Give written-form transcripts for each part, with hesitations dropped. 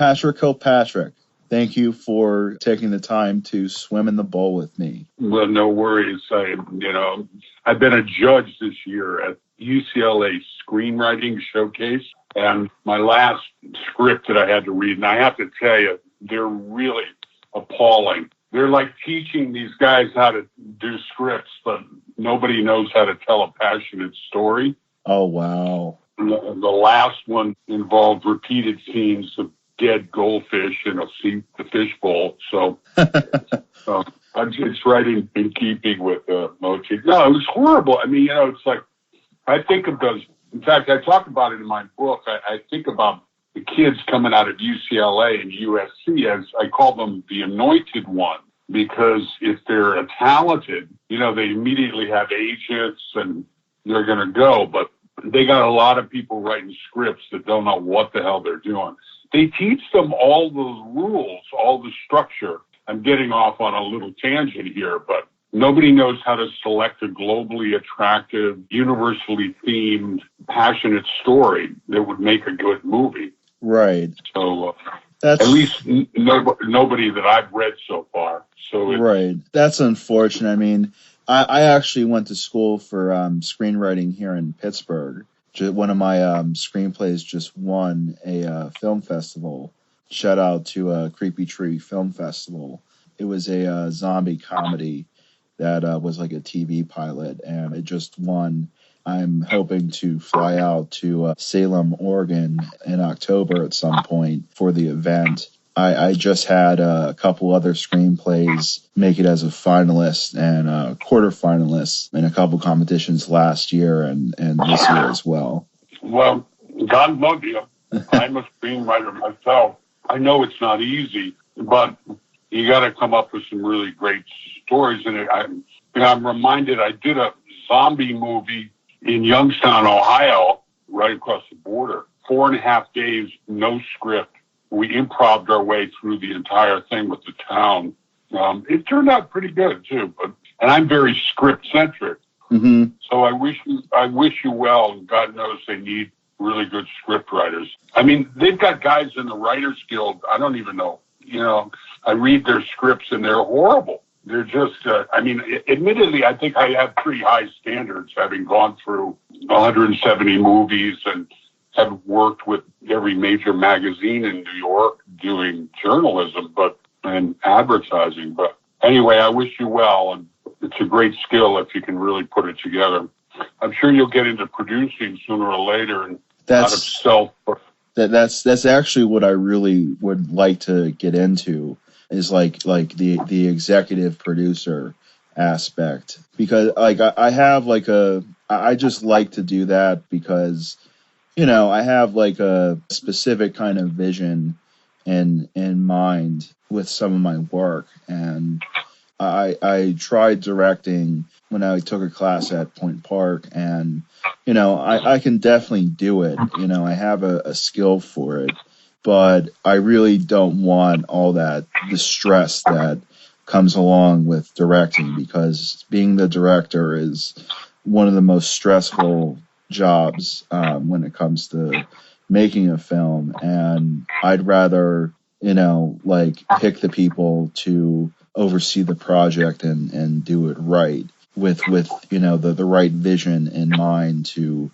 Patrick Kilpatrick, thank you for taking the time to swim in the bowl with me. Well, no worries. I've been a judge this year at UCLA Screenwriting Showcase, and my last script that I had to read, and I have to tell you, they're really appalling. They're like teaching these guys how to do scripts, but nobody knows how to tell a passionate story. Oh, wow. The last one involved repeated scenes of dead goldfish in the fish bowl. So it's right in keeping with the motif. No, it was horrible. I mean, it's like, I think of those. In fact, I talk about it in my book. I think about the kids coming out of UCLA and USC as I call them the anointed one, because if they're talented, they immediately have agents and they're going to go. But they got a lot of people writing scripts that don't know what the hell they're doing. They teach them all the rules, all the structure. I'm getting off on a little tangent here, but nobody knows how to select a globally attractive, universally themed, passionate story that would make a good movie. Right. So at least nobody that I've read so far. So right. That's unfortunate. I mean, I actually went to school for screenwriting here in Pittsburgh. One of my screenplays just won a film festival. Shout out to Creepy Tree Film Festival. It was a zombie comedy that was like a TV pilot, and it just won. I'm hoping to fly out to Salem, Oregon in October at some point for the event. I just had a couple other screenplays make it as a finalist and a quarterfinalist in a couple competitions last year and this year as well. Well, God love you. I'm a screenwriter myself. I know it's not easy, but you got to come up with some really great stories. And I'm reminded I did a zombie movie in Youngstown, Ohio, right across the border. 4.5 days, no script. We improv'd our way through the entire thing with the town. It turned out pretty good too, and I'm very script centric. Mm-hmm. So I wish you well. God knows they need really good script writers. I mean, they've got guys in the Writers Guild. I don't even know. I read their scripts and they're horrible. They're just, admittedly, I think I have pretty high standards, having gone through 170 movies and have worked with every major magazine in New York doing journalism and advertising. But anyway, I wish you well, and it's a great skill if you can really put it together. I'm sure you'll get into producing sooner or later, and out of self. That's actually what I really would like to get into, is like the executive producer aspect, because I just like to do that because I have like a specific kind of vision in mind with some of my work. And I tried directing when I took a class at Point Park, and, I can definitely do it. I have a skill for it, but I really don't want all that the stress that comes along with directing, because being the director is one of the most stressful jobs when it comes to making a film. And I'd rather, pick the people to oversee the project and do it right with the right vision in mind to,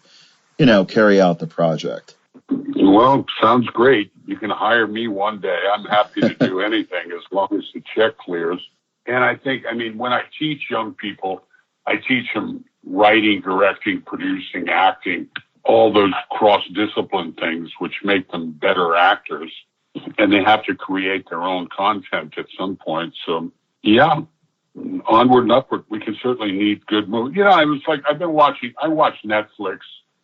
carry out the project. Well, sounds great. You can hire me one day. I'm happy to do anything as long as the check clears. And I think, when I teach young people, I teach them writing, directing, producing, acting, all those cross-discipline things which make them better actors. And they have to create their own content at some point. So, yeah, onward and upward. We can certainly need good movies. I watch Netflix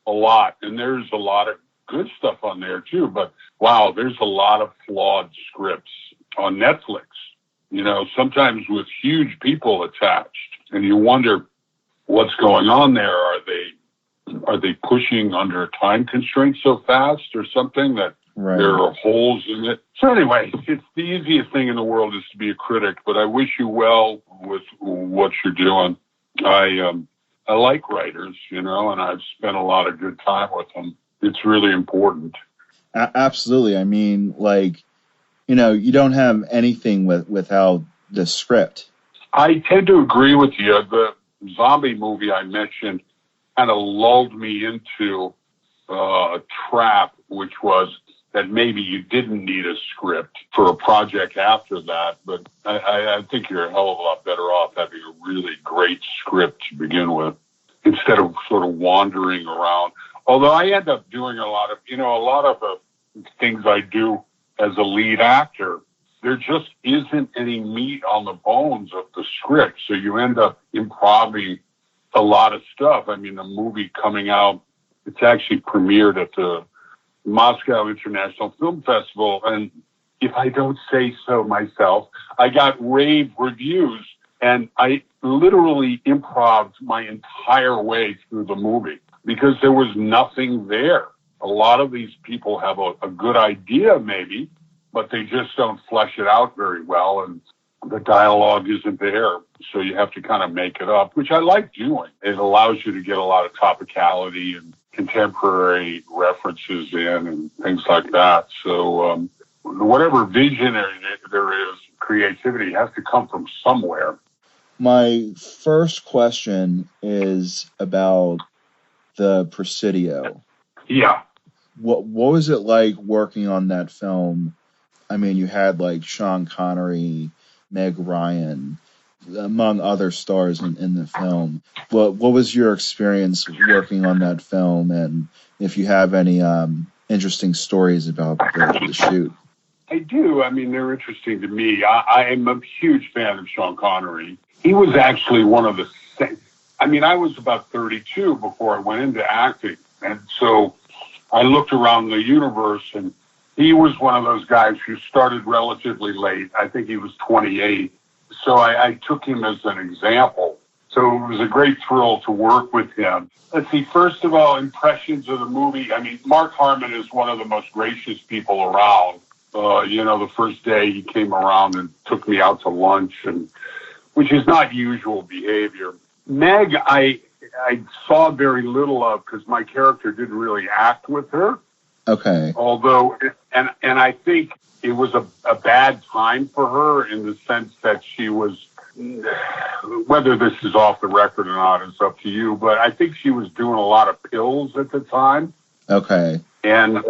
a lot, and there's a lot of good stuff on there too. But wow, there's a lot of flawed scripts on Netflix, sometimes with huge people attached. And you wonder what's going on there. Are they pushing under time constraints so fast or something that right. There are holes in it? So anyway, it's the easiest thing in the world is to be a critic, but I wish you well with what you're doing. I like writers, and I've spent a lot of good time with them. It's really important. Absolutely. you don't have anything without the script. I tend to agree with you. The zombie movie I mentioned kind of lulled me into a trap, which was that maybe you didn't need a script for a project after that. But I think you're a hell of a lot better off having a really great script to begin with instead of sort of wandering around. Although I end up doing a lot of the things I do as a lead actor, there just isn't any meat on the bones of the script. So you end up improvising a lot of stuff. I mean, the movie coming out, it's actually premiered at the Moscow International Film Festival. And if I don't say so myself, I got rave reviews, and I literally improvised my entire way through the movie because there was nothing there. A lot of these people have a good idea maybe, but they just don't flesh it out very well, and the dialogue isn't there. So you have to kind of make it up, which I like doing. It allows you to get a lot of topicality and contemporary references in and things like that. So whatever vision there is, creativity has to come from somewhere. My first question is about the Presidio. Yeah. What was it like working on that film? I mean, you had like Sean Connery, Meg Ryan, among other stars in the film. What was your experience working on that film, and if you have any interesting stories about the shoot? I do. I mean, they're interesting to me. I am a huge fan of Sean Connery. He was actually one of the... I mean, I was about 32 before I went into acting, and so I looked around the universe, and he was one of those guys who started relatively late. I think he was 28. So I took him as an example. So it was a great thrill to work with him. Let's see, first of all, impressions of the movie. I mean, Mark Harmon is one of the most gracious people around. The first day he came around and took me out to lunch, which is not usual behavior. Meg, I saw very little of because my character didn't really act with her. Okay. Although, and I think it was a bad time for her in the sense that she was, whether this is off the record or not, it's up to you, but I think she was doing a lot of pills at the time. Okay. And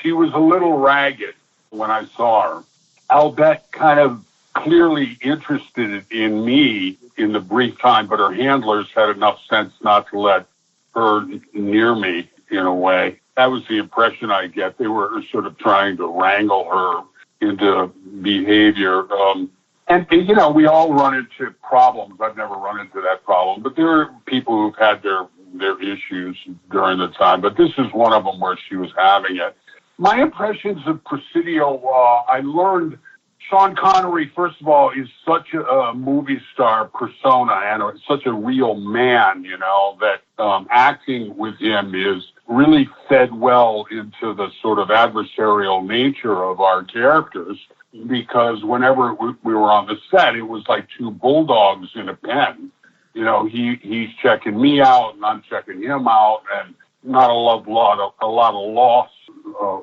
she was a little ragged when I saw her. I'll bet kind of clearly interested in me in the brief time, but her handlers had enough sense not to let her near me in a way. That was the impression I get. They were sort of trying to wrangle her into behavior. And we all run into problems. I've never run into that problem, but there are people who've had their issues during the time. But this is one of them where she was having it. My impressions of Presidio, I learned Sean Connery, first of all, is such a movie star persona and such a real man, that acting with him is really fed well into the sort of adversarial nature of our characters, because whenever we were on the set, it was like two bulldogs in a pen. He's checking me out and I'm checking him out, and not a lot of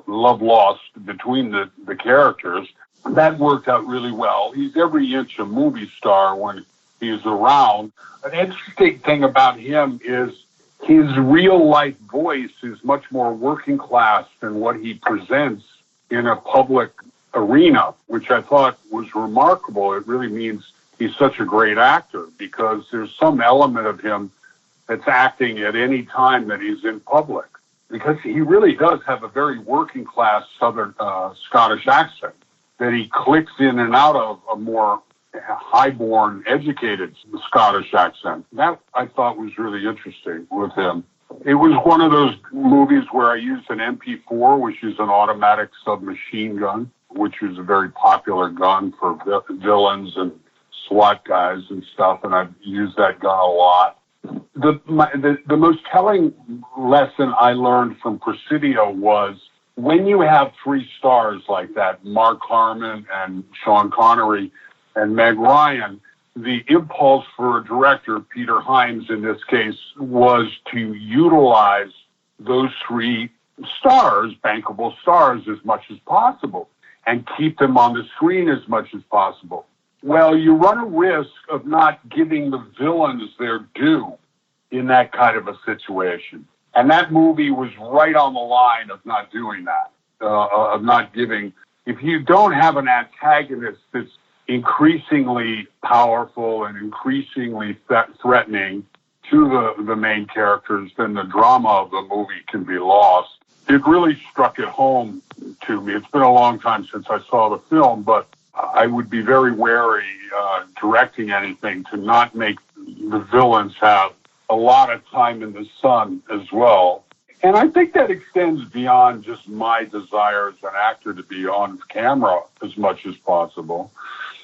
love lost between the characters. That worked out really well. He's every inch a movie star when he's around. An interesting thing about him is his real life voice is much more working class than what he presents in a public arena, which I thought was remarkable. It really means he's such a great actor, because there's some element of him that's acting at any time that he's in public, because he really does have a very working class Southern Scottish accent that he clicks in and out of a more high-born, educated Scottish accent. That I thought was really interesting with him. It was one of those movies where I used an MP4, which is an automatic submachine gun, which is a very popular gun for villains and SWAT guys and stuff, and I've used that gun a lot. The most telling lesson I learned from Presidio was, when you have three stars like that, Mark Harmon and Sean Connery and Meg Ryan, the impulse for a director, Peter Hyams in this case, was to utilize those three stars, bankable stars, as much as possible. and keep them on the screen as much as possible. Well, you run a risk of not giving the villains their due in that kind of a situation. And that movie was right on the line of not doing that, of not giving. If you don't have an antagonist that's increasingly powerful and increasingly threatening to the main characters, then the drama of the movie can be lost. It really struck it home to me. It's been a long time since I saw the film, but I would be very wary directing anything to not make the villains have a lot of time in the sun as well. And I think that extends beyond just my desire as an actor to be on camera as much as possible.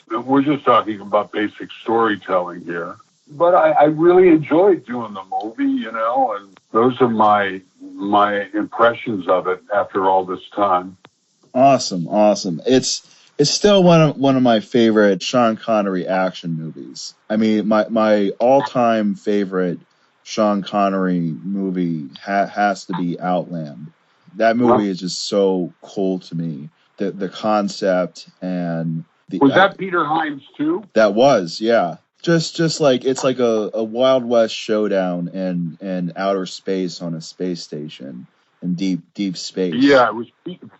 We're just talking about basic storytelling here. But I really enjoyed doing the movie, and those are my impressions of it after all this time. Awesome. It's still one of my favorite Sean Connery action movies. I mean, my all-time favorite Sean Connery movie has to be Outland. That movie is just so cool to me. The concept and was that Peter Hyams too? That was, yeah. Just like it's like a Wild West showdown in outer space on a space station in deep space. Yeah, it was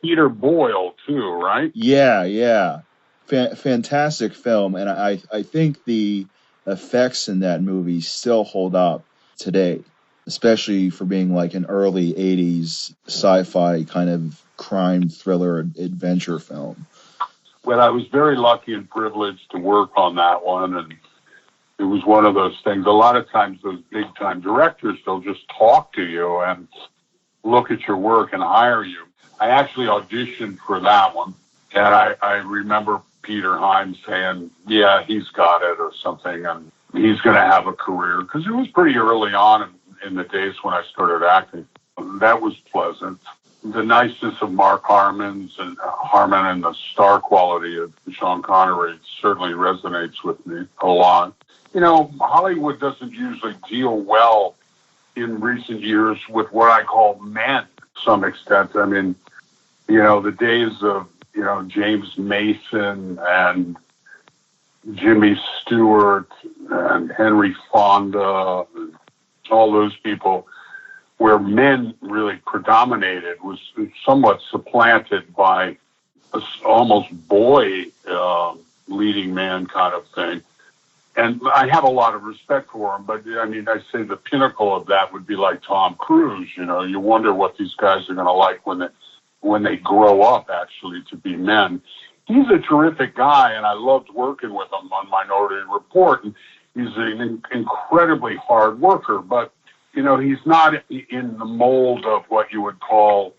Peter Boyle too, right? Yeah. Fantastic film, and I think the effects in that movie still hold up today, especially for being like an early 80s sci-fi kind of crime thriller adventure film. Well, I was very lucky and privileged to work on that one, and it was one of those things. A lot of times those big-time directors, they'll just talk to you and look at your work and hire you. I actually auditioned for that one, and I remember Peter Hyams saying, yeah, he's got it or something, and he's going to have a career, because it was pretty early on in the days when I started acting. That was pleasant. The niceness of Mark Harmon and the star quality of Sean Connery certainly resonates with me a lot. Hollywood doesn't usually deal well in recent years with what I call men to some extent. I mean, the days of, James Mason and Jimmy Stewart and Henry Fonda, and all those people, where men really predominated, was somewhat supplanted by a almost boy leading man kind of thing. And I have a lot of respect for him, but I say the pinnacle of that would be like Tom Cruise. You wonder what these guys are going to like when they grow up actually to be men. He's a terrific guy, and I loved working with him on Minority Report. And he's an incredibly hard worker, but he's not in the mold of what you would call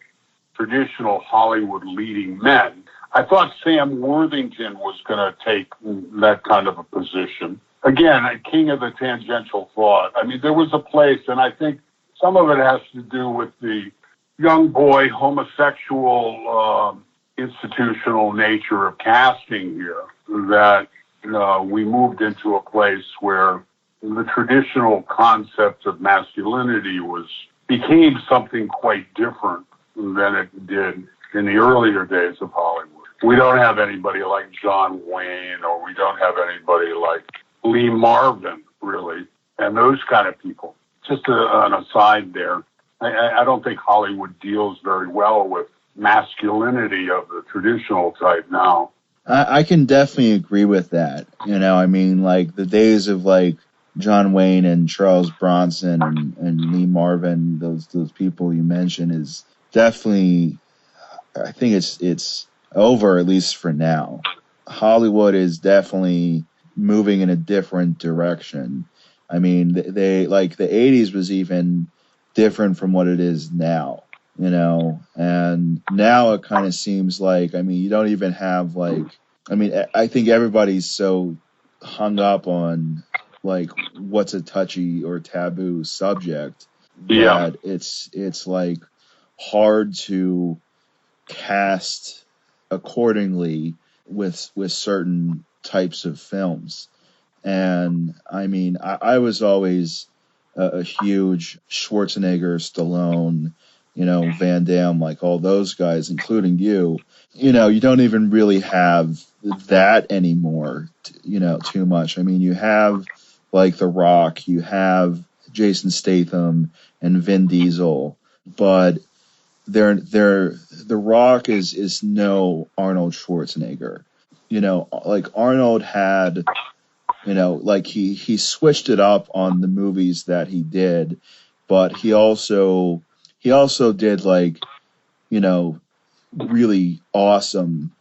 traditional Hollywood leading men. I thought Sam Worthington was going to take that kind of a position. Again, a king of the tangential thought. There was a place, and I think some of it has to do with the young boy homosexual institutional nature of casting here, that we moved into a place where the traditional concept of masculinity became something quite different than it did in the earlier days of Hollywood. We don't have anybody like John Wayne, or we don't have anybody like Lee Marvin, really, and those kind of people. Just an aside there. I don't think Hollywood deals very well with masculinity of the traditional type now. I can definitely agree with that. Like the days of like John Wayne and Charles Bronson and Lee Marvin, those people you mentioned, is definitely, I think it's over, at least for now. Hollywood is definitely moving in a different direction. They like the 80s was even different from what it is now, and now it kind of seems like, you don't even have I think everybody's so hung up on like what's a touchy or taboo subject that it's like hard to cast accordingly with certain types of films. And I was always a huge Schwarzenegger, Stallone, Van Damme, like all those guys, including you, you don't even really have that anymore, too much. I mean, you have like The Rock, you have Jason Statham and Vin Diesel, but The Rock is no Arnold Schwarzenegger. Like Arnold had, like he switched it up on the movies that he did, but he also did like, really awesome,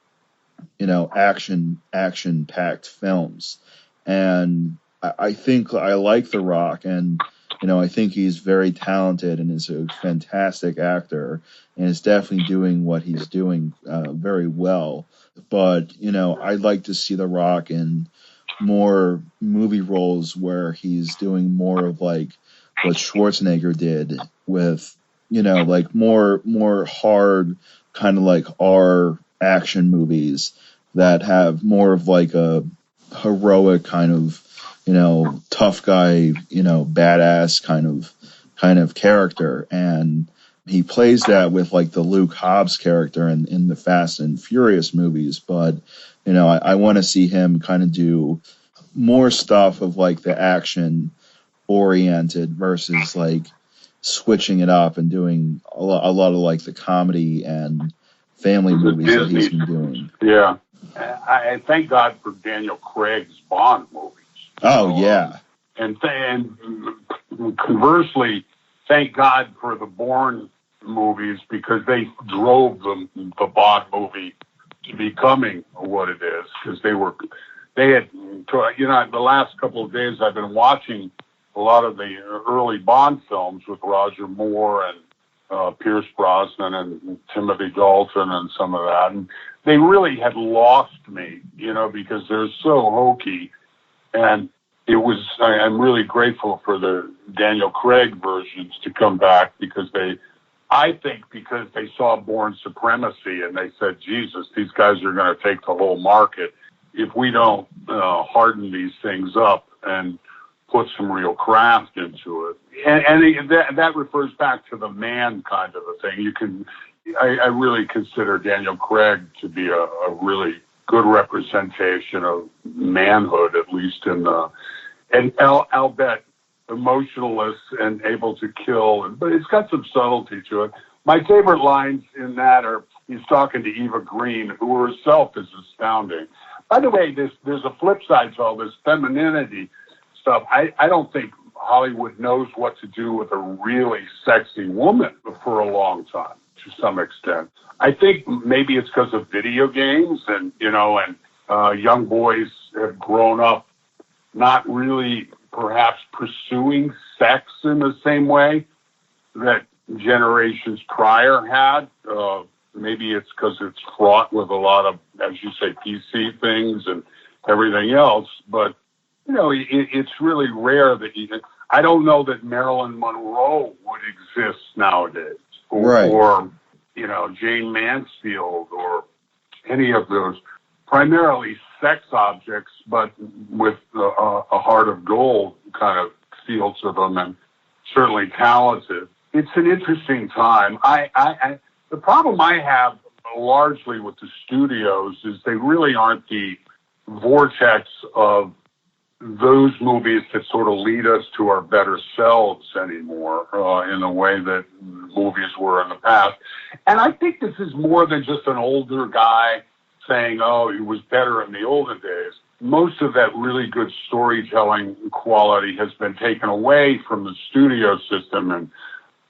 action packed films. And I think I like The Rock, and I think he's very talented and is a fantastic actor, and is definitely doing what he's doing very well. But I'd like to see The Rock in more movie roles where he's doing more of like what Schwarzenegger did with like more hard kind of like R action movies that have more of like a heroic kind of tough guy, badass kind of character. And he plays that with like the Luke Hobbs character in the Fast and Furious movies. But I want to see him kind of do more stuff of like the action oriented versus like switching it up and doing a lot of like the comedy and family movies that he's been doing. Yeah. I thank God for Daniel Craig's Bond movies. Oh, yeah. And conversely, thank God for the Bourne movies, because they drove the Bond movie to becoming what it is. Because they had, the last couple of days I've been watching a lot of the early Bond films with Roger Moore and Pierce Brosnan and Timothy Dalton and some of that. And they really had lost me, because they're so hokey. And I'm really grateful for the Daniel Craig versions to come back, because they saw Bourne Supremacy and they said, Jesus, these guys are going to take the whole market if we don't harden these things up and put some real craft into it. And that refers back to the man kind of a thing. I really consider Daniel Craig to be a really good representation of manhood, at least and I'll bet emotionless and able to kill, but it's got some subtlety to it. My favorite lines in that are, he's talking to Eva Green, who herself is astounding. By the way, there's a flip side to all this femininity stuff. I don't think Hollywood knows what to do with a really sexy woman for a long time, to some extent. I think maybe it's because of video games and young boys have grown up not really perhaps pursuing sex in the same way that generations prior had. Maybe it's because it's fraught with a lot of, as you say, PC things and everything else. But, it's really rare that I don't know that Marilyn Monroe would exist nowadays. Or Jane Mansfield or any of those primarily sex objects, but with a heart of gold kind of feel to them, and certainly talented. It's an interesting time. The problem I have largely with the studios is they really aren't the vortex of those movies that sort of lead us to our better selves anymore, in the way that movies were in the past. And I think this is more than just an older guy saying, oh, it was better in the olden days. Most of that really good storytelling quality has been taken away from the studio system and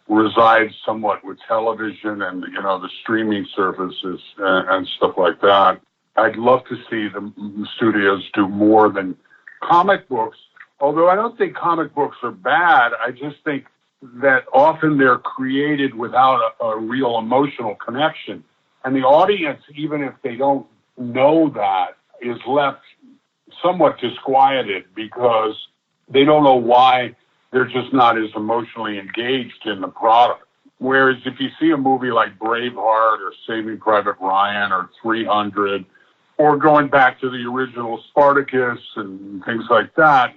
resides somewhat with television and, the streaming services and stuff like that. I'd love to see the studios do more than comic books, although I don't think comic books are bad. I just think that often they're created without a real emotional connection. And the audience, even if they don't know that, is left somewhat disquieted because they don't know why they're just not as emotionally engaged in the product. Whereas if you see a movie like Braveheart or Saving Private Ryan or 300, or going back to the original Spartacus and things like that,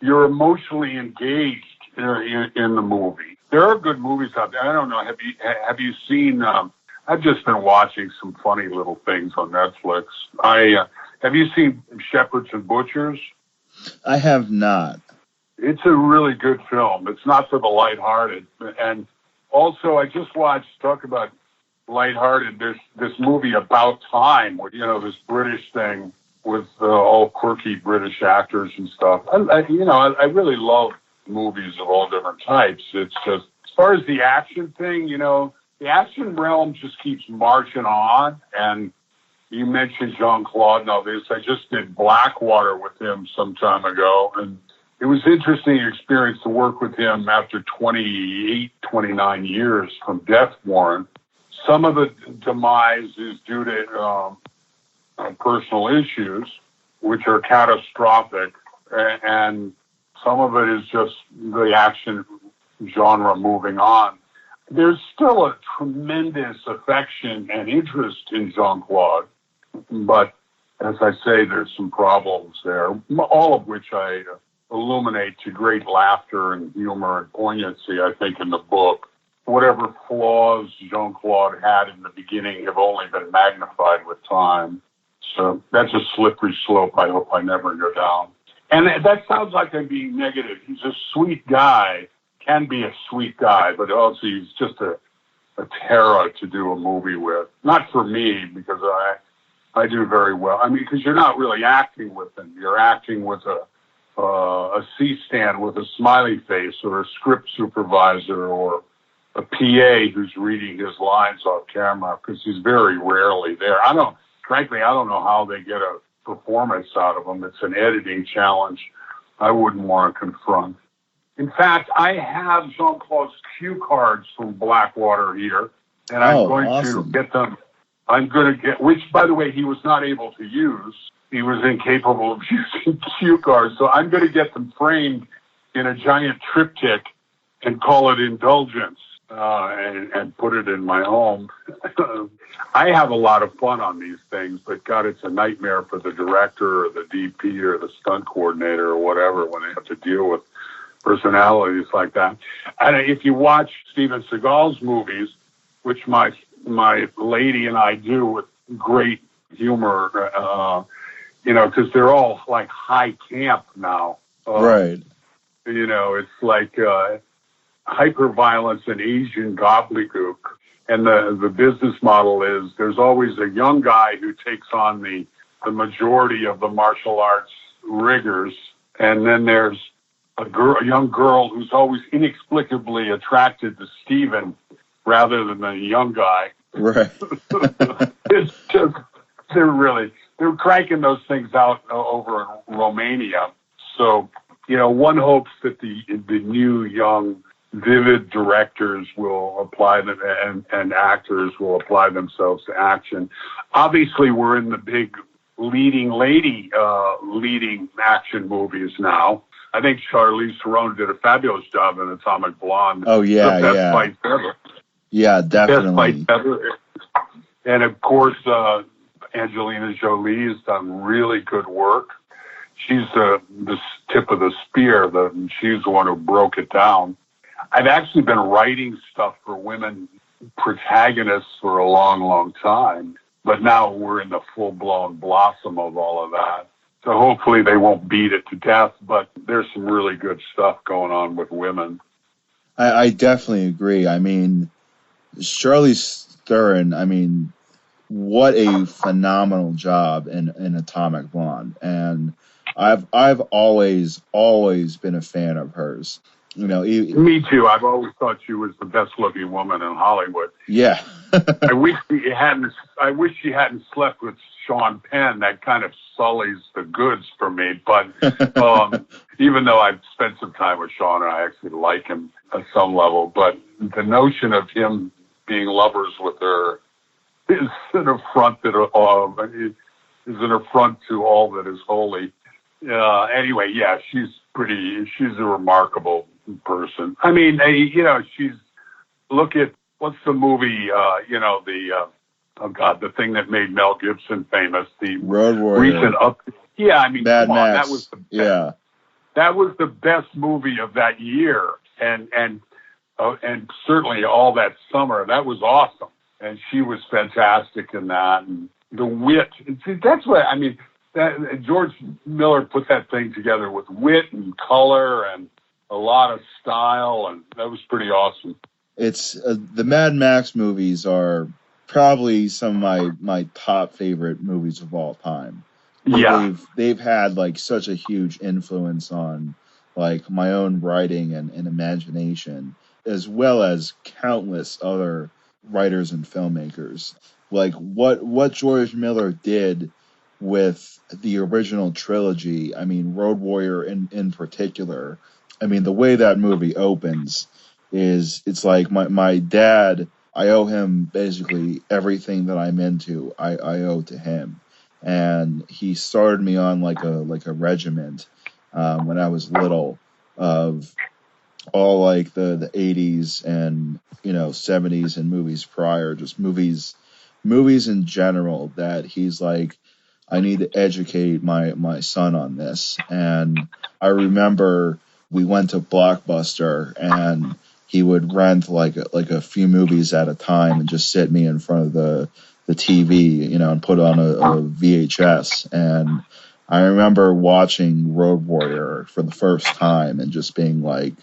you're emotionally engaged in the movie. There are good movies out there. I don't know. Have you seen? I've just been watching some funny little things on Netflix. Have you seen Shepherds and Butchers? I have not. It's a really good film. It's not for the lighthearted. And also, I just watched, talk about lighthearted, there's this movie About Time, where, this British thing with all quirky British actors and stuff. I really love movies of all different types. It's just, as far as the action thing, the action realm just keeps marching on. And you mentioned Jean-Claude and all this. I just did Blackwater with him some time ago, and it was an interesting experience to work with him after 28, 29 years from death warrant. Some of the demise is due to personal issues, which are catastrophic, and some of it is just the action genre moving on. There's still a tremendous affection and interest in Jean-Claude, but as I say, there's some problems there, all of which I illuminate to great laughter and humor and poignancy, I think, in the book. Whatever flaws Jean-Claude had in the beginning have only been magnified with time. So that's a slippery slope I hope I never go down. And that sounds like I'm being negative. He's a sweet guy, can be a sweet guy, but also he's just a terror to do a movie with. Not for me, because I do very well. I mean, because you're not really acting with him. You're acting with a C-stand with a smiley face, or a script supervisor, or a PA who's reading his lines off camera, because he's very rarely there. Frankly, I don't know how they get a performance out of him. It's an editing challenge I wouldn't want to confront. In fact, I have Jean-Claude's cue cards from Blackwater here, and I'm going to get them. Which, by the way, he was not able to use. He was incapable of using cue cards. So I'm going to get them framed in a giant triptych and call it Indulgence, and put it in my home. I have a lot of fun on these things, but God, it's a nightmare for the director or the DP or the stunt coordinator or whatever when they have to deal with personalities like that. And if you watch Steven Seagal's movies, which my lady and I do with great humor, because they're all like high camp now. Right. It's like hyper-violence and Asian gobbledygook. And the business model is there's always a young guy who takes on the majority of the martial arts rigors, and then there's a young girl who's always inexplicably attracted to Steven rather than the young guy. Right. It's just, they're cranking those things out over in Romania. So, one hopes that the new, young, vivid directors will apply them, and actors will apply themselves to action. Obviously, we're in the big leading action movies now. I think Charlize Theron did a fabulous job in Atomic Blonde. Oh, yeah, the best fight ever. Yeah, definitely. Best fight ever. And, of course, Angelina Jolie has done really good work. She's the tip of the spear. She's the one who broke it down. I've actually been writing stuff for women protagonists for a long, long time, but now we're in the full-blown blossom of all of that. So hopefully they won't beat it to death, but there's some really good stuff going on with women. I definitely agree. I mean, Charlize Theron, what a phenomenal job in Atomic Blonde. And I've always been a fan of hers. Me too. I've always thought she was the best looking woman in Hollywood. Yeah. I wish she hadn't slept with Sean Penn. That kind of sullies the goods for me. But even though I've spent some time with Sean and I actually like him at some level, but the notion of him being lovers with her is an affront to all that is holy. Anyway, yeah, she's a remarkable person. Look at, what's the movie, the thing that made Mel Gibson famous, the Road Warrior. Mad Max. That was the best movie of that year. And and certainly all that summer. That was awesome. And she was fantastic in that. And the wit, see, that's what, I mean, George Miller put that thing together with wit and color and a lot of style, and that was pretty awesome. It's the Mad Max movies are probably some of my top favorite movies of all time. Yeah. They've had like such a huge influence on like my own writing and imagination, as well as countless other writers and filmmakers. Like what George Miller did with the original trilogy, I mean Road Warrior in particular. I mean the way that movie opens is it's like my dad, I owe him basically everything that I'm into. I owe to him, and he started me on like a regiment when I was little of all like the 80s and 70s and movies prior, just movies in general, that he's like, I need to educate my son on this. And I remember we went to Blockbuster and he would rent like a few movies at a time and just sit me in front of the TV, and put on a VHS. And I remember watching Road Warrior for the first time and just being like,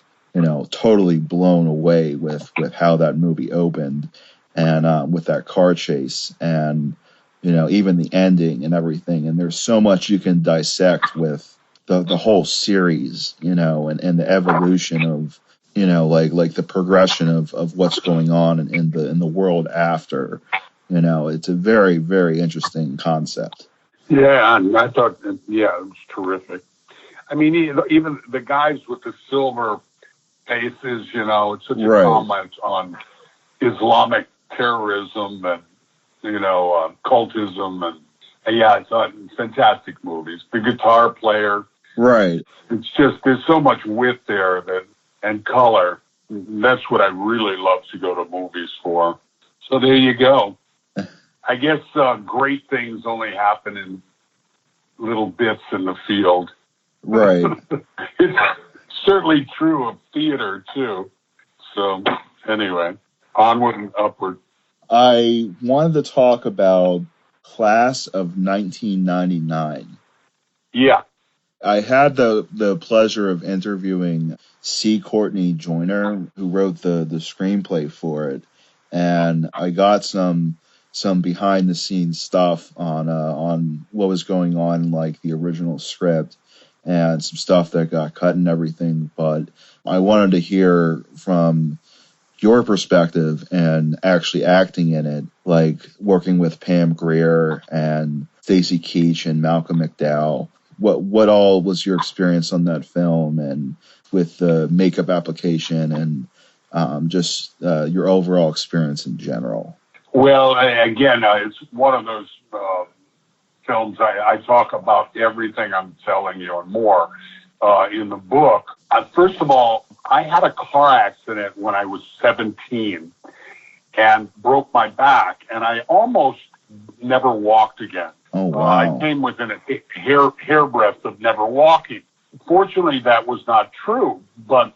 totally blown away with how that movie opened, and with that car chase, and even the ending and everything. And there's so much you can dissect with the whole series, and the evolution of like the progression of what's going on in the world after. It's a very, very interesting concept. Yeah, and I thought, yeah, it was terrific. I mean, even the guys with the silver faces, it's such a comment on Islamic terrorism and, cultism. And yeah, it's fantastic movies. The guitar player. Right. It's just, there's so much wit there and color. That's what I really love to go to movies for. So there you go. I guess great things only happen in little bits in the field. Right. It's certainly true of theater, too. So, anyway, onward and upward. I wanted to talk about Class of 1999. Yeah. I had the pleasure of interviewing C. Courtney Joyner, who wrote the screenplay for it, and I got some behind the scenes stuff on what was going on, like the original script, and some stuff that got cut and everything. But I wanted to hear from your perspective and actually acting in it, like working with Pam Grier and Stacy Keach and Malcolm McDowell. What all was your experience on that film, and with the makeup application, and just your overall experience in general? Well, again, it's one of those films I talk about everything I'm telling you and more in the book. First of all, I had a car accident when I was 17 and broke my back, and I almost never walked again. Oh, wow. I came within a hairbreadth of never walking. Fortunately, that was not true, but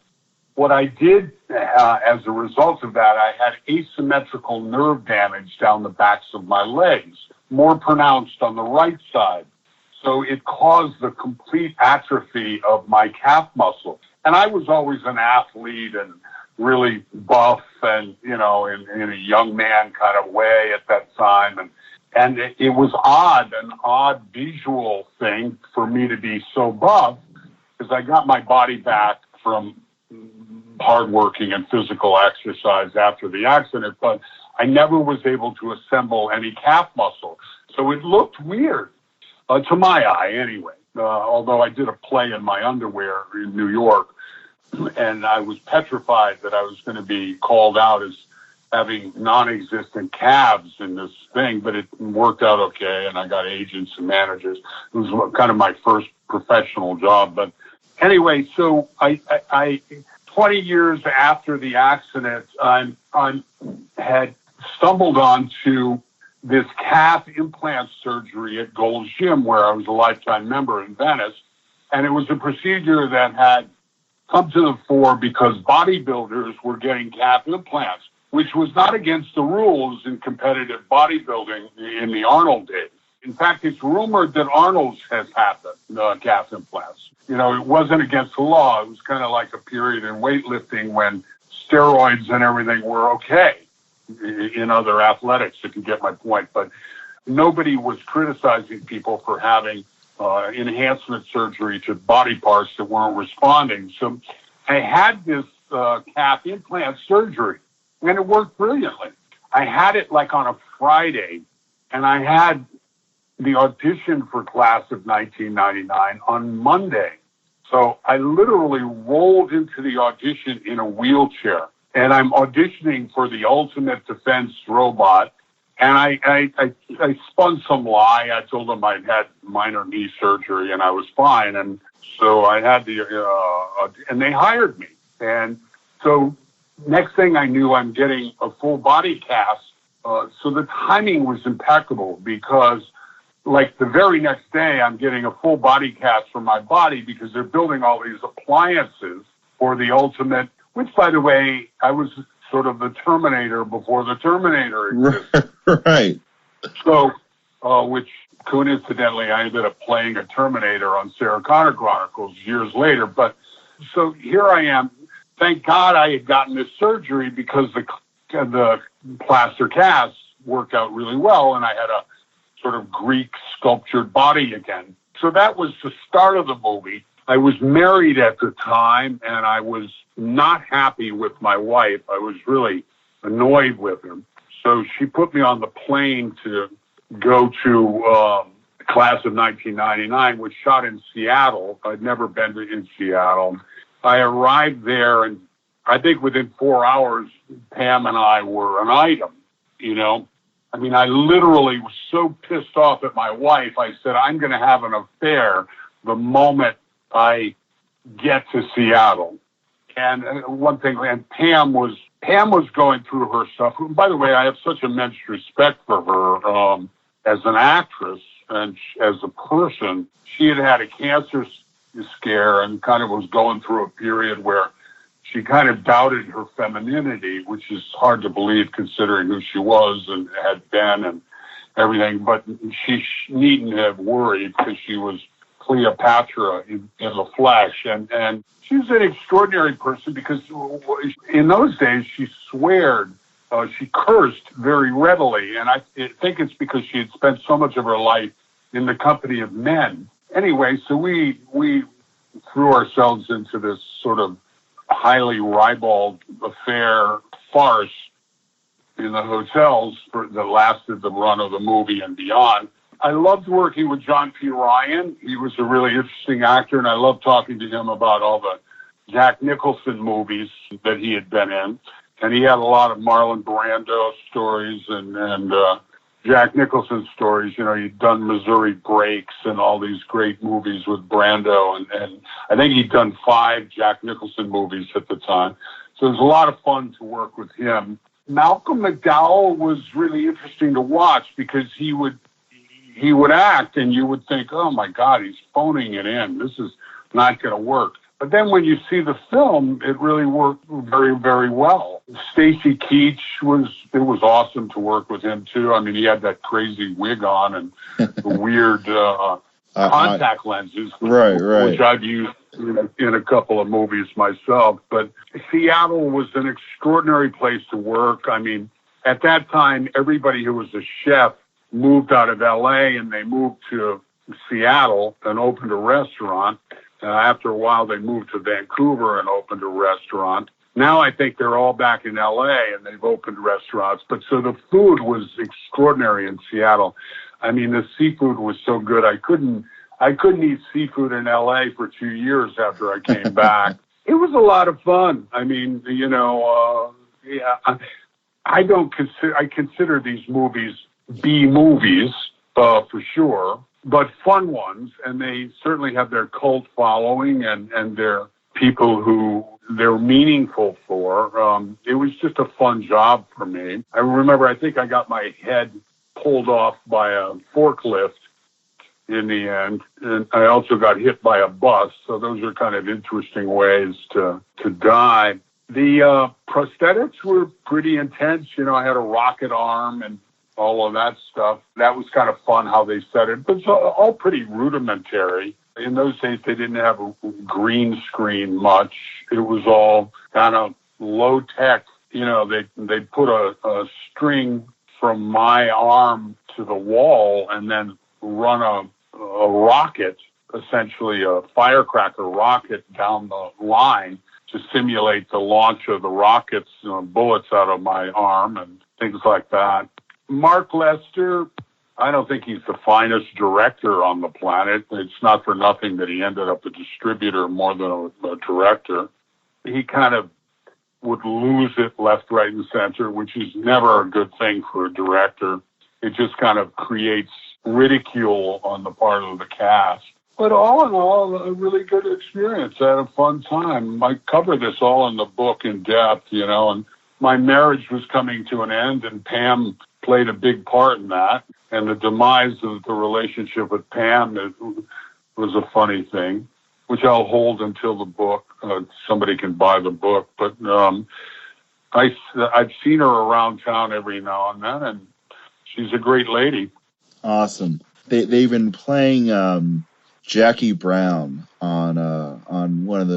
what I did as a result of that, I had asymmetrical nerve damage down the backs of my legs, more pronounced on the right side. So it caused the complete atrophy of my calf muscle. And I was always an athlete and really buff and, in a young man kind of way at that time. And it was an odd visual thing for me to be so buff, because I got my body back from hardworking and physical exercise after the accident, but I never was able to assemble any calf muscle. So it looked weird, to my eye anyway, although I did a play in my underwear in New York, and I was petrified that I was going to be called out as having non-existent calves in this thing, but it worked out okay, and I got agents and managers. It was kind of my first professional job. But anyway, so I 20 years after the accident, I had stumbled onto this calf implant surgery at Gold's Gym, where I was a lifetime member in Venice, and it was a procedure that had come to the fore because bodybuilders were getting calf implants, which was not against the rules in competitive bodybuilding in the Arnold days. In fact, it's rumored that Arnold's has had the calf implants. You know, it wasn't against the law. It was kind of like a period in weightlifting when steroids and everything were okay in other athletics, if you get my point. But nobody was criticizing people for having enhancement surgery to body parts that weren't responding. So I had this calf implant surgery, and it worked brilliantly. I had it like on a Friday, and I had the audition for class of 1999 on Monday. So I literally rolled into the audition in a wheelchair, and I'm auditioning for the ultimate defense robot. And I spun some lie. I told them I'd had minor knee surgery and I was fine. And so I had and they hired me. And so next thing I knew, I'm getting a full body cast. So the timing was impeccable because like the very next day, I'm getting a full body cast for my body because they're building all these appliances for the ultimate, which by the way, I was sort of the Terminator before the Terminator existed. Right. So, which coincidentally, I ended up playing a Terminator on Sarah Connor Chronicles years later. But so here I am. Thank God I had gotten this surgery because the plaster casts worked out really well, and I had a sort of Greek sculptured body again. So that was the start of the movie. I was married at the time, and I was not happy with my wife. I was really annoyed with her. So she put me on the plane to go to class of 1999, which shot in Seattle. I'd never been in Seattle. I arrived there, and I think within 4 hours, Pam and I were an item, you know. I mean, I literally was so pissed off at my wife, I said, I'm going to have an affair the moment I get to Seattle. And one thing, and Pam was going through her stuff. By the way, I have such immense respect for her as an actress and as a person. She had had a cancer scare and kind of was going through a period where she kind of doubted her femininity, which is hard to believe considering who she was and had been and everything. But she needn't have worried because she was Cleopatra in the flesh. And she was an extraordinary person because in those days she sweared, she cursed very readily. And I think it's because she had spent so much of her life in the company of men. Anyway, so we threw ourselves into this sort of highly ribald affair farce in the hotels that lasted the run of the movie and beyond. I loved working with John P. Ryan. He was a really interesting actor, and I loved talking to him about all the Jack Nicholson movies that he had been in. And he had a lot of Marlon Brando stories and Jack Nicholson stories. You know, he'd done Missouri Breaks and all these great movies with Brando. And I think he'd done 5 Jack Nicholson movies at the time. So it was a lot of fun to work with him. Malcolm McDowell was really interesting to watch because he would act and you would think, oh my God, he's phoning it in. This is not going to work. But then when you see the film, it really worked very, very well. Stacy Keach it was awesome to work with him too. I mean, he had that crazy wig on and the weird contact lenses, which I've used in a couple of movies myself. But Seattle was an extraordinary place to work. I mean, at that time, everybody who was a chef moved out of LA and they moved to Seattle and opened a restaurant. After a while, they moved to Vancouver and opened a restaurant. Now I think they're all back in LA and they've opened restaurants. But so the food was extraordinary in Seattle. I mean, the seafood was so good. I couldn't eat seafood in LA for 2 years after I came back. It was a lot of fun. I mean, you know, I consider these movies B movies for sure, but fun ones, and they certainly have their cult following and their people who they're meaningful for. It was just a fun job for me. I remember, I think I got my head pulled off by a forklift in the end. And I also got hit by a bus. So those are kind of interesting ways to die. The prosthetics were pretty intense. You know, I had a rocket arm and all of that stuff. That was kind of fun how they said it. But it's all pretty rudimentary. In those days, they didn't have a green screen much. It was all kind of low tech. You know, they put a string from my arm to the wall and then run a rocket, essentially a firecracker rocket down the line to simulate the launch of the rockets, bullets out of my arm and things like that. Mark Lester, I don't think he's the finest director on the planet. It's not for nothing that he ended up a distributor more than a director. He kind of would lose it left, right, and center, which is never a good thing for a director. It just kind of creates ridicule on the part of the cast. But all in all, a really good experience. I had a fun time. I cover this all in the book in depth, and my marriage was coming to an end, and Pam played a big part in that. And the demise of the relationship with Pam was a funny thing, which I'll hold until the book, somebody can buy the book. But I've seen her around town every now and then, and she's a great lady. Awesome. They've been playing Jackie Brown on one of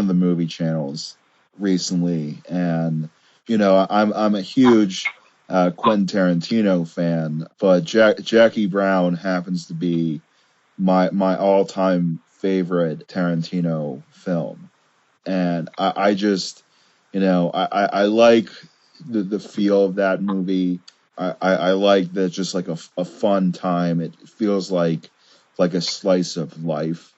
the movie channels recently, and I'm a huge Quentin Tarantino fan, but Jackie Brown happens to be my all-time favorite Tarantino film, and I just I like the feel of that movie. I like that, just like a fun time. It feels like a slice of life,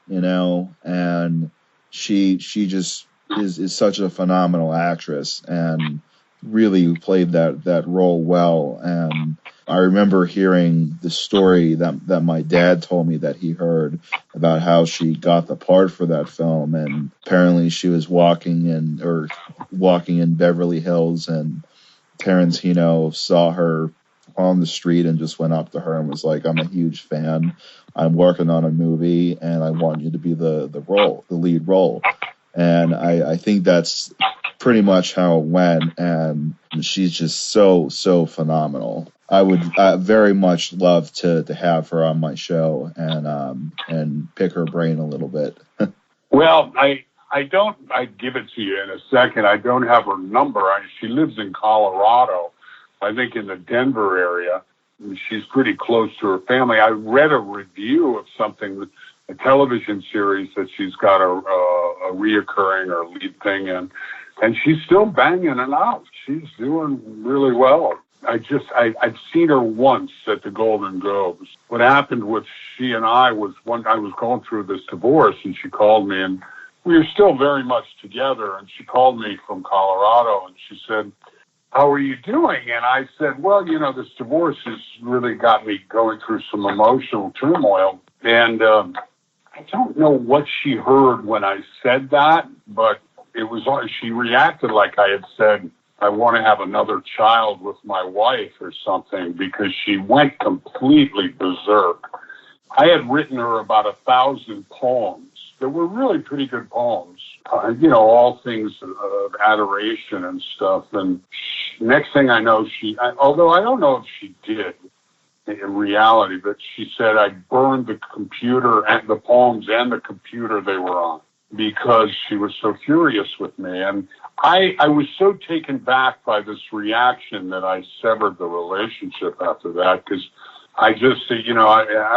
and she just is such a phenomenal actress and really played that role well. And I remember hearing the story that my dad told me that he heard about how she got the part for that film, and apparently she was walking in Beverly Hills, and Tarantino saw her on the street and just went up to her and was like, "I'm a huge fan. I'm working on a movie, and I want you to be the lead role." And I think that's pretty much how it went. And she's just so phenomenal. I would very much love to have her on my show and pick her brain a little bit. Well, I'd give it to you in a second. I don't have her number. She lives in Colorado, I think in the Denver area. She's pretty close to her family. I read a review of something, a television series that she's got a reoccurring or lead thing in, and she's still banging it out. She's doing really well. I've seen her once at the Golden Globes. What happened with she and I was I was going through this divorce, and she called me, and we were still very much together. And she called me from Colorado, and she said, "How are you doing?" And I said, "Well, this divorce has really got me going through some emotional turmoil." And I don't know what she heard when I said that, but she reacted like I had said, "I want to have another child with my wife," or something, because she went completely berserk. I had written her about 1,000 poems. They were really pretty good poems, all things of adoration and stuff. And next thing I know, although I don't know if she did in reality, but she said, "I burned the computer and the poems and the computer they were on," because she was so furious with me. And I was so taken back by this reaction that I severed the relationship after that, because I just, I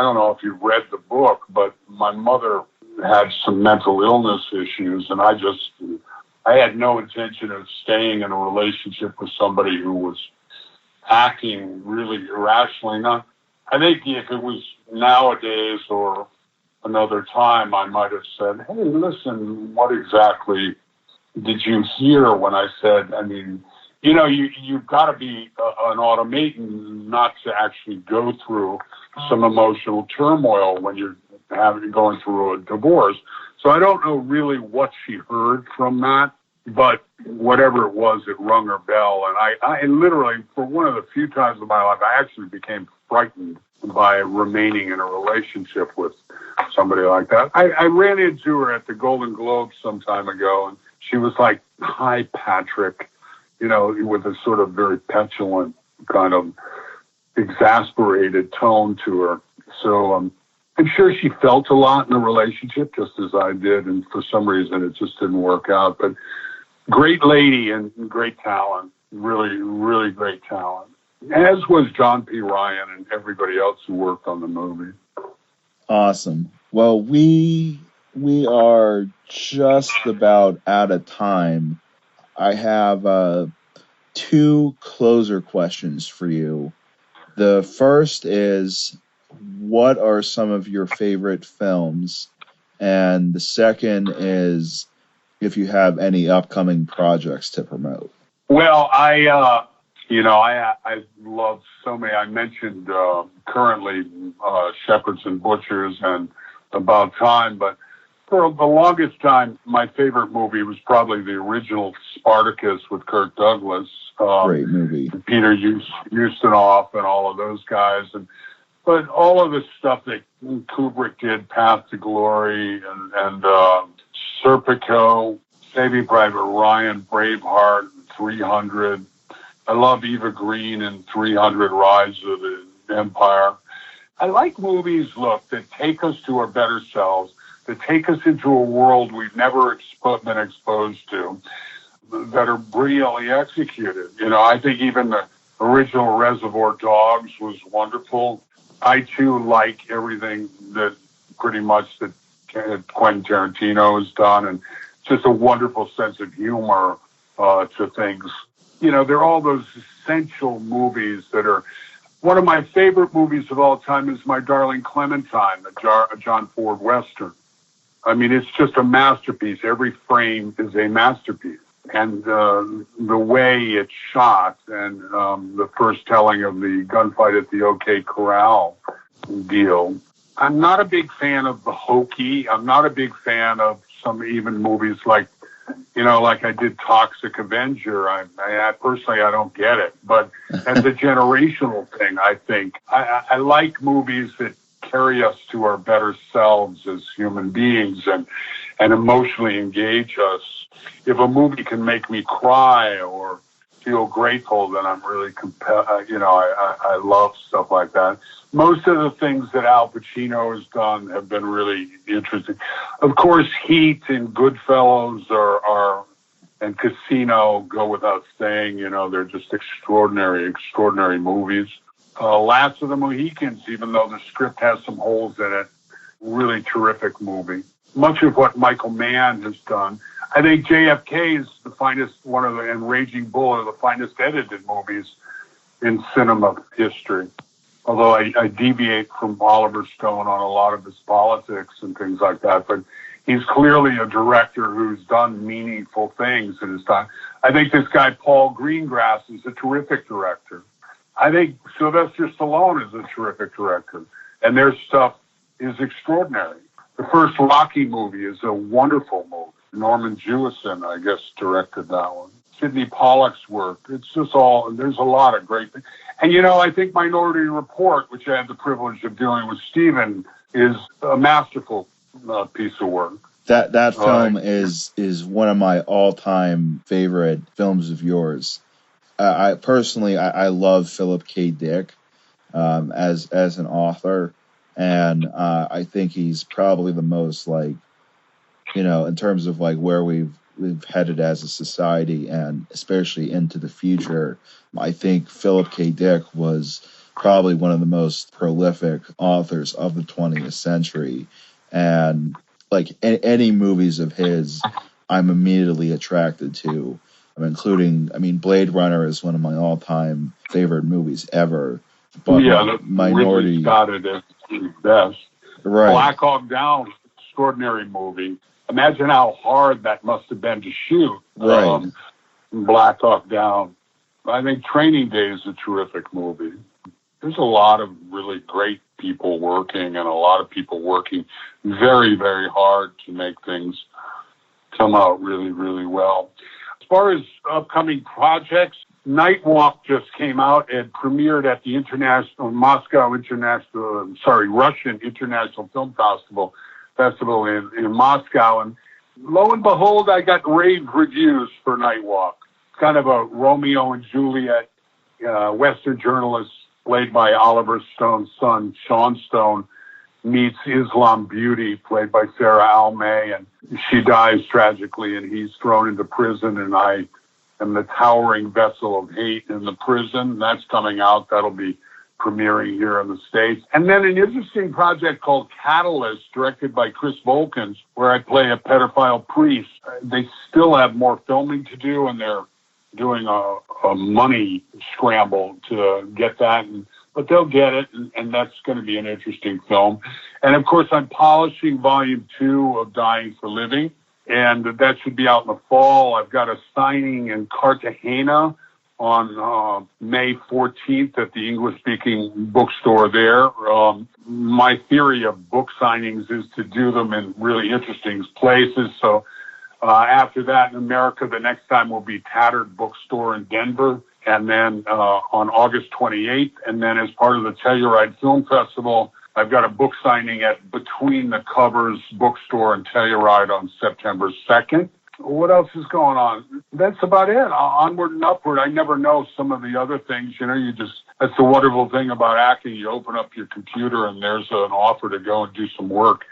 don't know if you've read the book, but my mother had some mental illness issues, and I had no intention of staying in a relationship with somebody who was acting really irrationally. I think if it was nowadays or another time, I might have said, "Hey, listen, what exactly did you hear when I said," you've got to be an automaton not to actually go through some emotional turmoil when you're going through a divorce. So I don't know really what she heard from that, but whatever it was, it rung her bell. And I literally, for one of the few times in my life, I actually became frightened by remaining in a relationship with somebody like that. I ran into her at the Golden Globes some time ago, and she was like, "Hi, Patrick," with a sort of very petulant kind of exasperated tone to her. So I'm sure she felt a lot in the relationship, just as I did, and for some reason it just didn't work out. But great lady and great talent, really, really great talent, as was John P. Ryan and everybody else who worked on the movie. Awesome. Well, we are just about out of time. I have 2 closer questions for you. The first is, what are some of your favorite films? And the second is, if you have any upcoming projects to promote. Well, I love so many. I mentioned currently Shepherds and Butchers and About Time, but for the longest time, my favorite movie was probably the original Spartacus with Kirk Douglas. Great movie. Peter Ustinov and all of those guys. But all of the stuff that Kubrick did, Path to Glory and Serpico, Saving Private Ryan, Braveheart, 300. I love Eva Green and 300, Rise of the Empire. I like movies, that take us to our better selves, that take us into a world we've never been exposed to, that are brilliantly executed. I think even the original Reservoir Dogs was wonderful. I, too, like everything that pretty much that Quentin Tarantino has done, and just a wonderful sense of humor to things. They're all those essential movies that are... One of my favorite movies of all time is My Darling Clementine, a John Ford Western. I mean, it's just a masterpiece. Every frame is a masterpiece. And the way it's shot and the first telling of the gunfight at the OK Corral deal. I'm not a big fan of the hokey. I'm not a big fan of some even movies like I did Toxic Avenger. I personally, I don't get it. But as a generational thing, I think I like movies that carry us to our better selves as human beings and emotionally engage us. If a movie can make me cry or feel grateful, then I'm really compelled. I love stuff like that. Most of the things that Al Pacino has done have been really interesting. Of course, Heat and Goodfellas and Casino go without saying. They're just extraordinary, extraordinary movies. Last of the Mohicans, even though the script has some holes in it, really terrific movie. Much of what Michael Mann has done. I think JFK is the finest, and Raging Bull are the finest edited movies in cinema history. Although I deviate from Oliver Stone on a lot of his politics and things like that, but he's clearly a director who's done meaningful things in his time. I think this guy, Paul Greengrass, is a terrific director. I think Sylvester Stallone is a terrific director, and their stuff is extraordinary. The first Rocky movie is a wonderful movie. Norman Jewison, I guess, directed that one. Sidney Pollack's work. It's just there's a lot of great things. And, I think Minority Report, which I had the privilege of doing with Stephen, is a masterful piece of work. That film is one of my all-time favorite films of yours. I personally love Philip K. Dick as an author, and I think he's probably the most in terms of where we've headed as a society and especially into the future. I think Philip K. Dick was probably one of the most prolific authors of the 20th century, and any movies of his, I'm immediately attracted to. Including Blade Runner is one of my all-time favorite movies ever. But Minority Ridley Scott is the best. Right. Black Hawk Down, extraordinary movie. Imagine how hard that must have been to shoot. Right. Black Hawk Down. I think Training Day is a terrific movie. There's a lot of really great people working and a lot of people working very, very hard to make things come out really, really well. As far as upcoming projects, Night Walk just came out and premiered at the Russian International Film Festival in Moscow. And lo and behold, I got rave reviews for Night Walk. Kind of a Romeo and Juliet, Western journalist played by Oliver Stone's son, Sean Stone, meets Islam Beauty, played by Sarah Almay, and she dies tragically, and he's thrown into prison, and I am the towering vessel of hate in the prison. That's coming out. That'll be premiering here in the States. And then an interesting project called Catalyst, directed by Chris Volkins, where I play a pedophile priest. They still have more filming to do, and they're doing a money scramble to get that, but they'll get it, and that's going to be an interesting film. And, of course, I'm polishing Volume 2 of Dying for Living, and that should be out in the fall. I've got a signing in Cartagena on May 14th at the English-speaking bookstore there. My theory of book signings is to do them in really interesting places, so after that, in America, the next time will be Tattered Bookstore in Denver, and then on August 28th. And then as part of the Telluride Film Festival, I've got a book signing at Between the Covers Bookstore in Telluride on September 2nd. What else is going on? That's about it. Onward and upward. I never know some of the other things. That's the wonderful thing about acting. You open up your computer and there's an offer to go and do some work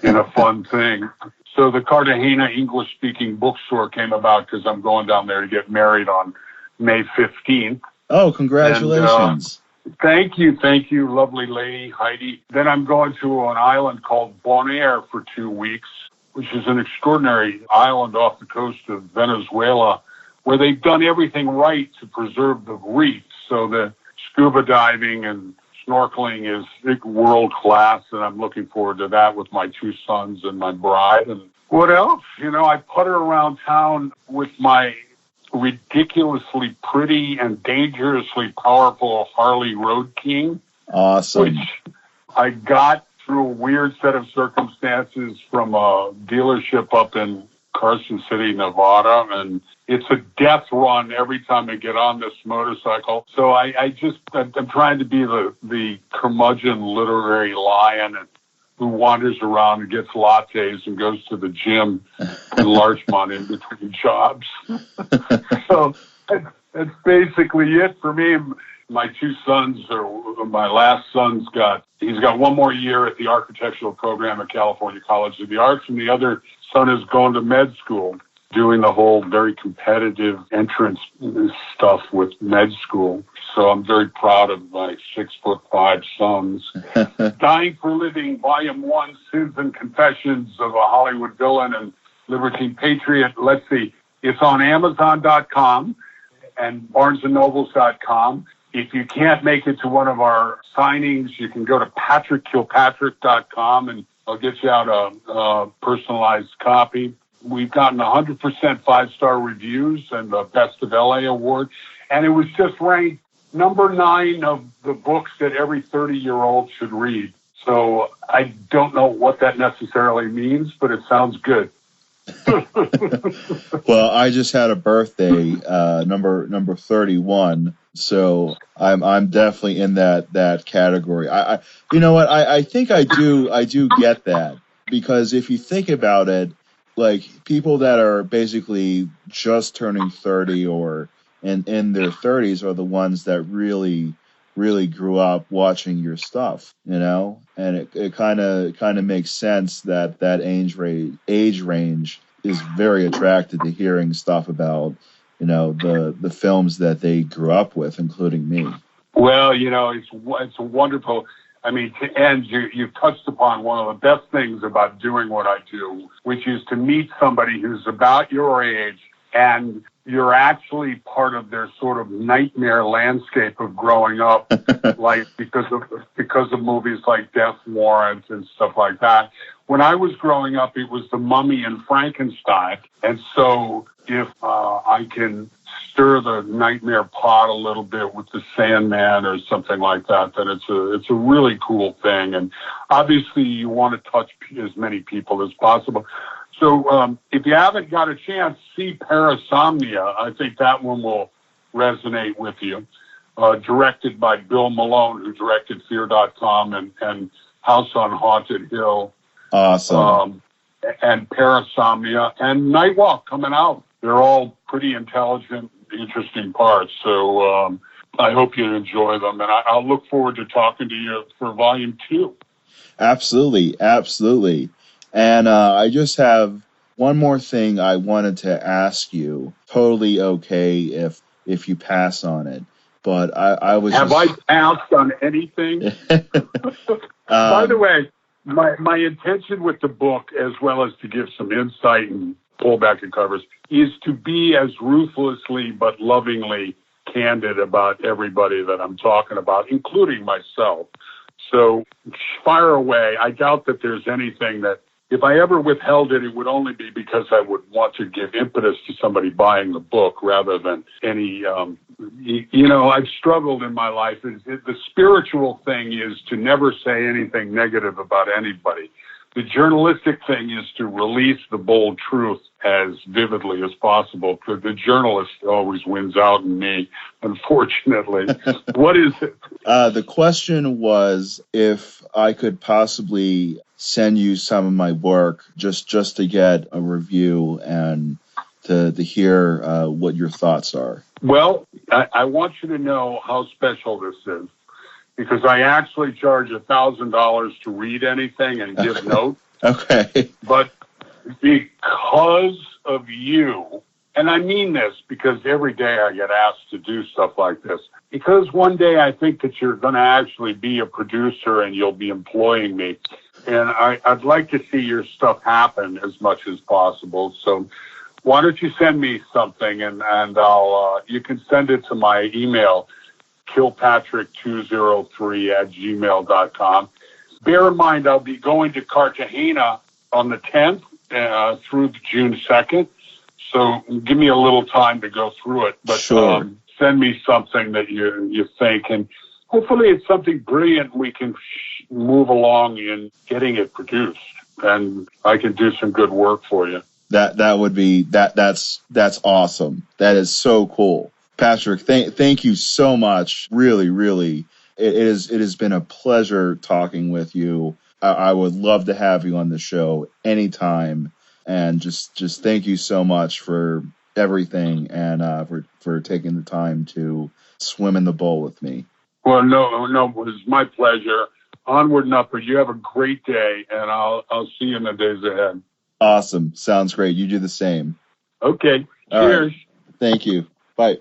in a fun thing. So the Cartagena English-speaking bookstore came about because I'm going down there to get married on May 15th. Oh, congratulations. And, thank you, lovely lady, Heidi. Then I'm going to an island called Bonaire for 2 weeks, which is an extraordinary island off the coast of Venezuela, where they've done everything right to preserve the reef. So the scuba diving and snorkeling is world class, and I'm looking forward to that with my 2 sons and my bride. And what else? I putter around town with my ridiculously pretty and dangerously powerful Harley Road King. Awesome. Which I got through a weird set of circumstances from a dealership up in Carson City, Nevada, and it's a death run every time I get on this motorcycle. So I'm trying to be the curmudgeon literary lion who wanders around and gets lattes and goes to the gym in Larchmont in between jobs. So that's basically it for me. My 2 sons, or my last son's he's got 1 more year at the architectural program at California College of the Arts, and the other son is going to med school, doing the whole very competitive entrance stuff with med school. So I'm very proud of my 6'5" sons. Dying for Living, Volume 1, Sins and Confessions of a Hollywood Villain and Libertine Patriot. Let's see. It's on Amazon.com and BarnesandNobles.com. If you can't make it to one of our signings, you can go to PatrickKilpatrick.com and I'll get you out a personalized copy. We've gotten 100% 5-star reviews and the Best of LA award. And it was just ranked number 9 of the books that every 30-year-old should read. So I don't know what that necessarily means, but it sounds good. Well, I just had a birthday, number 31. So I'm definitely in that category. You know what? I think I do get that, because if you think about it, like people that are basically just turning 30 or in their 30s are the ones that really grew up watching your stuff, and it kind of makes sense that age range is very attracted to hearing stuff about the films that they grew up with, including me. Well, it's wonderful. I mean, to end, you've touched upon one of the best things about doing what I do, which is to meet somebody who's about your age and you're actually part of their sort of nightmare landscape of growing up, like because of movies like Death Warrant and stuff like that. When I was growing up, it was The Mummy and Frankenstein. And so if I can stir the nightmare pot a little bit with The Sandman or something like that, then it's a really cool thing. And obviously you want to touch as many people as possible. So if you haven't got a chance, see Parasomnia. I think that one will resonate with you. Directed by Bill Malone, who directed Fear.com and House on Haunted Hill. Awesome. And Parasomnia and Nightwalk coming out. They're all pretty intelligent, interesting parts. So I hope you enjoy them. And I'll look forward to talking to you for Volume 2. Absolutely. Absolutely. And I just have one more thing I wanted to ask you. Totally okay if you pass on it. But I was Have I passed on anything? By the way, my intention with the book, as well as to give some insight and pull back the covers, is to be as ruthlessly but lovingly candid about everybody that I'm talking about, including myself. So fire away. I doubt that there's anything that, if I ever withheld it, it would only be because I would want to give impetus to somebody buying the book rather than any, I've struggled in my life. The spiritual thing is to never say anything negative about anybody. The journalistic thing is to release the bold truth as vividly as possible. The journalist always wins out in me, unfortunately. What is it? The question was if I could possibly send you some of my work just to get a review and to hear what your thoughts are. Well, I want you to know how special this is, because I actually charge $1,000 to read anything and give notes. Okay. But because of you, and I mean this because every day I get asked to do stuff like this, because one day I think that you're going to actually be a producer and you'll be employing me. And I'd like to see your stuff happen as much as possible. So why don't you send me something and I'll, you can send it to my email, kilpatrick203@gmail.com. Bear in mind, I'll be going to Cartagena on the 10th through June 2nd. So give me a little time to go through it. But sure. Send me something that you think, and hopefully it's something brilliant we can move along in getting it produced, and I can do some good work for you. That would be that's awesome. That is so cool. Patrick, thank you so much. Really, really. It has been a pleasure talking with you. I would love to have you on the show anytime, and just thank you so much for everything and for taking the time to swim in the bowl with me. Well, no, it was my pleasure. Onward and upward. You have a great day, and I'll see you in the days ahead. Awesome. Sounds great. You do the same. Okay. All Cheers. right. Thank you. Bye.